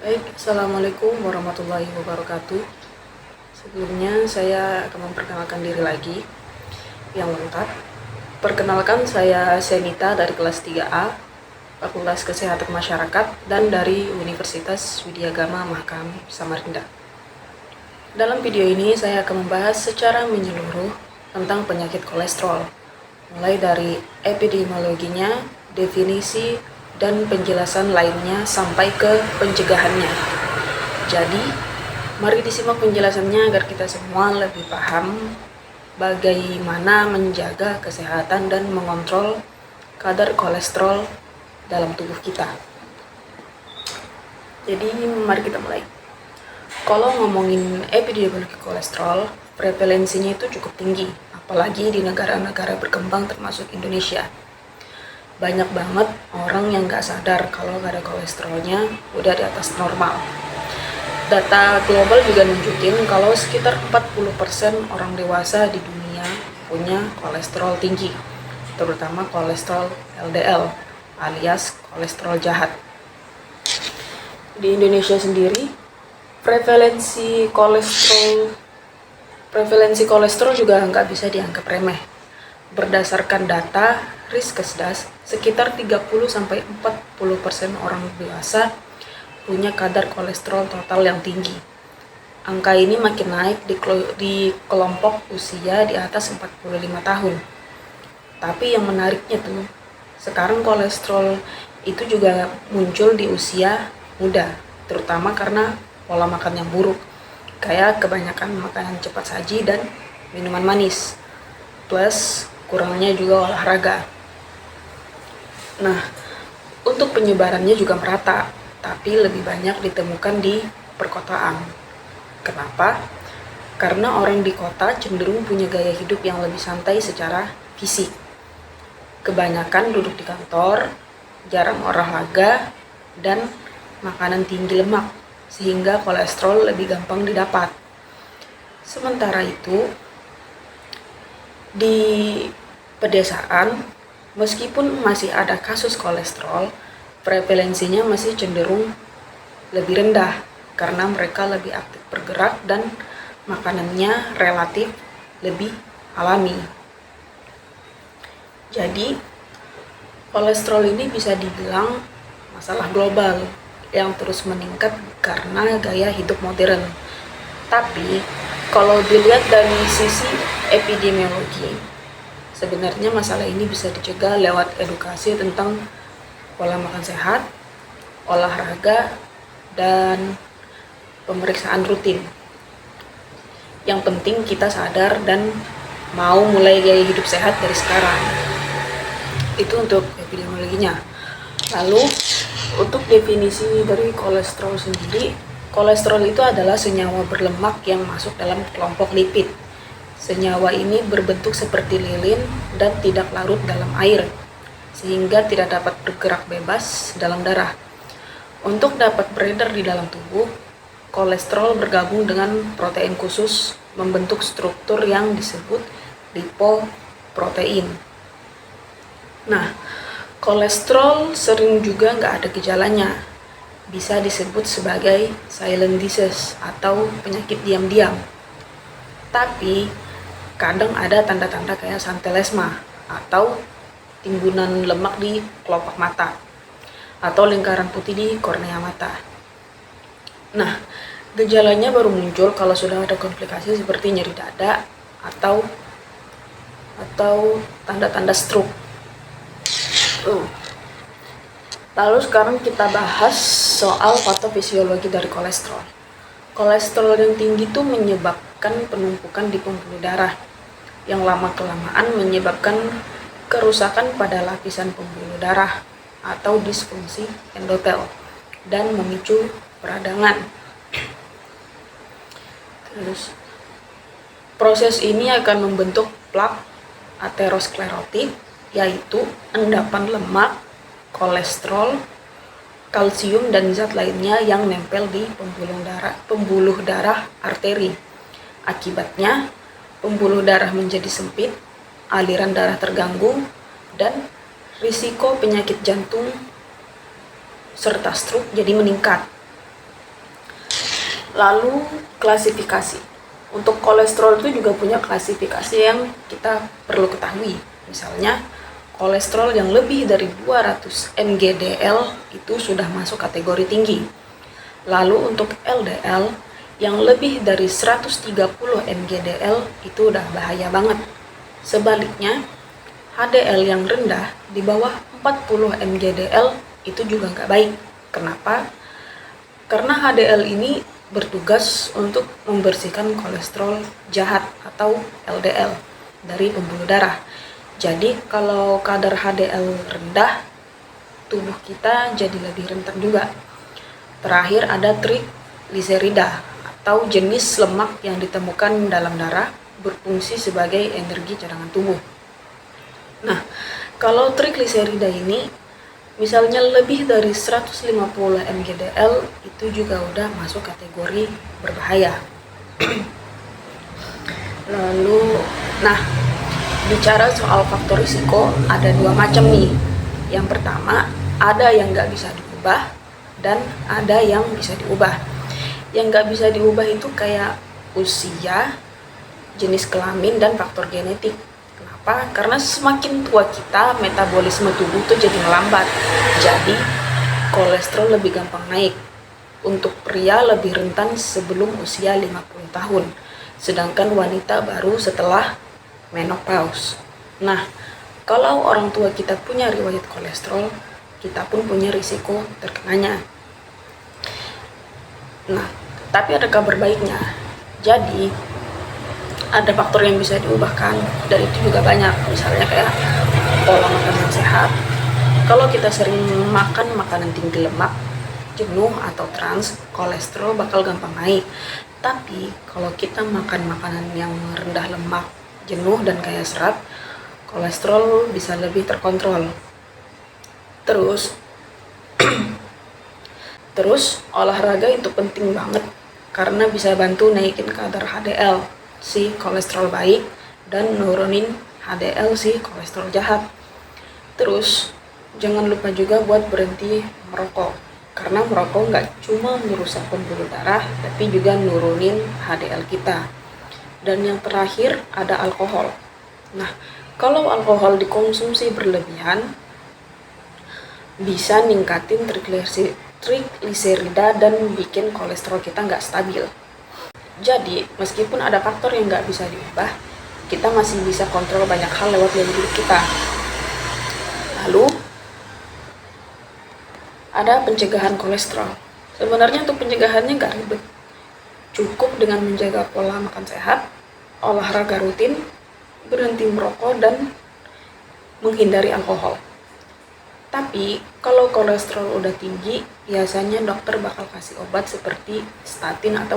Baik, Assalamualaikum warahmatullahi wabarakatuh. Sebelumnya saya akan memperkenalkan diri lagi yang lengkap. Perkenalkan, saya Senita dari kelas 3A, Fakultas Kesehatan Masyarakat, dan dari Universitas Widyagama Mahakam Samarinda. Dalam video ini saya akan membahas secara menyeluruh tentang penyakit kolesterol, mulai dari epidemiologinya, definisi, dan penjelasan lainnya sampai ke pencegahannya. Jadi, mari disimak penjelasannya agar kita semua lebih paham bagaimana menjaga kesehatan dan mengontrol kadar kolesterol dalam tubuh kita. Jadi, mari kita mulai. Kalau ngomongin epidemiologi kolesterol, prevalensinya itu cukup tinggi, apalagi di negara-negara berkembang termasuk Indonesia. Banyak banget orang yang nggak sadar kalau kadar kolesterolnya udah di atas normal. Data global juga nunjukin kalau sekitar 40% orang dewasa di dunia punya kolesterol tinggi, terutama kolesterol LDL alias kolesterol jahat. Di Indonesia sendiri, prevalensi kolesterol juga nggak bisa dianggap remeh. Berdasarkan data Riskesdas, sekitar 30-40% orang dewasa punya kadar kolesterol total yang tinggi. Angka ini makin naik di kelompok usia di atas 45 tahun. Tapi yang menariknya tuh, sekarang kolesterol itu juga muncul di usia muda, terutama karena pola makan yang buruk, kayak kebanyakan makanan cepat saji dan minuman manis, plus kurangnya juga olahraga. Nah, untuk penyebarannya juga merata, tapi lebih banyak ditemukan di perkotaan. Kenapa? Karena orang di kota cenderung punya gaya hidup yang lebih santai secara fisik. Kebanyakan duduk di kantor, jarang olahraga, dan makanan tinggi lemak, sehingga kolesterol lebih gampang didapat. Sementara itu, di pedesaan, meskipun masih ada kasus kolesterol, prevalensinya masih cenderung lebih rendah karena mereka lebih aktif bergerak dan makanannya relatif lebih alami. Jadi, kolesterol ini bisa dibilang masalah global yang terus meningkat karena gaya hidup modern. Tapi, kalau dilihat dari sisi epidemiologi, sebenarnya masalah ini bisa dicegah lewat edukasi tentang pola makan sehat, olahraga, dan pemeriksaan rutin. Yang penting kita sadar dan mau mulai gaya hidup sehat dari sekarang. Itu untuk epidemiologinya. Lalu, untuk definisi dari kolesterol sendiri, kolesterol itu adalah senyawa berlemak yang masuk dalam kelompok lipid. Senyawa ini berbentuk seperti lilin dan tidak larut dalam air, sehingga tidak dapat bergerak bebas dalam darah. Untuk dapat beredar di dalam tubuh, kolesterol bergabung dengan protein khusus membentuk struktur yang disebut lipoprotein. Nah, kolesterol sering juga nggak ada gejalanya, bisa disebut sebagai silent disease atau penyakit diam-diam. Tapi, kadang ada tanda-tanda kayak santelesma atau timbunan lemak di kelopak mata atau lingkaran putih di kornea mata. Nah, gejalanya baru muncul kalau sudah ada komplikasi seperti nyeri dada atau tanda-tanda stroke. Lalu sekarang kita bahas soal patofisiologi dari kolesterol. Kolesterol yang tinggi itu menyebabkan penumpukan di pembuluh darah yang lama-kelamaan menyebabkan kerusakan pada lapisan pembuluh darah atau disfungsi endotel dan memicu peradangan. Terus, proses ini akan membentuk plak aterosklerotik, yaitu endapan lemak, kolesterol, kalsium, dan zat lainnya yang nempel di pembuluh darah arteri. Akibatnya, pembuluh darah menjadi sempit, aliran darah terganggu, dan risiko penyakit jantung serta stroke jadi meningkat. Lalu klasifikasi. Untuk kolesterol itu juga punya klasifikasi yang kita perlu ketahui. Misalnya, kolesterol yang lebih dari 200 mg/dl itu sudah masuk kategori tinggi. Lalu untuk LDL yang lebih dari 130 mg/dl itu udah bahaya banget. Sebaliknya, HDL yang rendah di bawah 40 mg/dl itu juga nggak baik. Kenapa? Karena HDL ini bertugas untuk membersihkan kolesterol jahat atau LDL dari pembuluh darah. Jadi kalau kadar HDL rendah, tubuh kita jadi lebih rentan juga. Terakhir ada trigliserida atau jenis lemak yang ditemukan dalam darah berfungsi sebagai energi cadangan tubuh. Nah, kalau trigliserida ini misalnya lebih dari 150 mg/dl itu juga udah masuk kategori berbahaya. Lalu, bicara soal faktor risiko ada dua macam nih. Yang pertama, ada yang nggak bisa diubah dan ada yang bisa diubah. Yang nggak bisa diubah itu kayak usia, jenis kelamin, dan faktor genetik. Kenapa? Karena semakin tua kita, metabolisme tubuh tuh jadi melambat. Jadi, kolesterol lebih gampang naik. Untuk pria lebih rentan sebelum usia 50 tahun, sedangkan wanita baru setelah menopause. Nah, kalau orang tua kita punya riwayat kolesterol, kita pun punya risiko terkenanya. Nah, tapi ada kabar baiknya. Jadi, ada faktor yang bisa diubahkan, dan itu juga banyak. Misalnya kayak pola makan yang sehat. Kalau kita sering makan makanan tinggi lemak, jenuh atau trans, kolesterol bakal gampang naik. Tapi kalau kita makan makanan yang rendah lemak, jenuh, dan kaya serat, kolesterol bisa lebih terkontrol. Terus olahraga itu penting banget karena bisa bantu naikin kadar HDL si kolesterol baik dan nurunin HDL si kolesterol jahat. Terus jangan lupa juga buat berhenti merokok, karena merokok nggak cuma merusak pembuluh darah tapi juga nurunin HDL kita. Dan yang terakhir ada alkohol. Nah, kalau alkohol dikonsumsi berlebihan bisa ningkatin trigliserida dan bikin kolesterol kita nggak stabil. Jadi, meskipun ada faktor yang nggak bisa diubah, kita masih bisa kontrol banyak hal lewat gaya hidup kita. Lalu, ada pencegahan kolesterol. Sebenarnya untuk pencegahannya nggak ribet. Cukup dengan menjaga pola makan sehat, olahraga rutin, berhenti merokok, dan menghindari alkohol. Tapi, kalau kolesterol udah tinggi, biasanya dokter bakal kasih obat seperti statin atau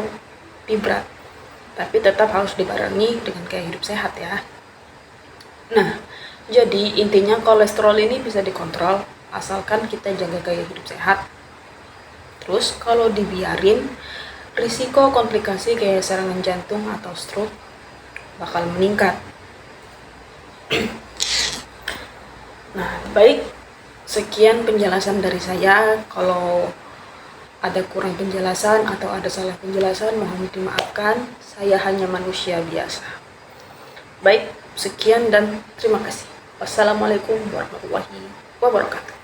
Pibrat. Tapi tetap harus dibarengi dengan gaya hidup sehat ya. Nah, jadi intinya kolesterol ini bisa dikontrol asalkan kita jaga gaya hidup sehat. Terus kalau dibiarin, risiko komplikasi kayak serangan jantung atau stroke bakal meningkat. Nah, baik, sekian penjelasan dari saya. Kalau ada kurang penjelasan atau ada salah penjelasan, mohon dimaafkan. Saya hanya manusia biasa. Baik, sekian dan terima kasih. Wassalamualaikum warahmatullahi wabarakatuh.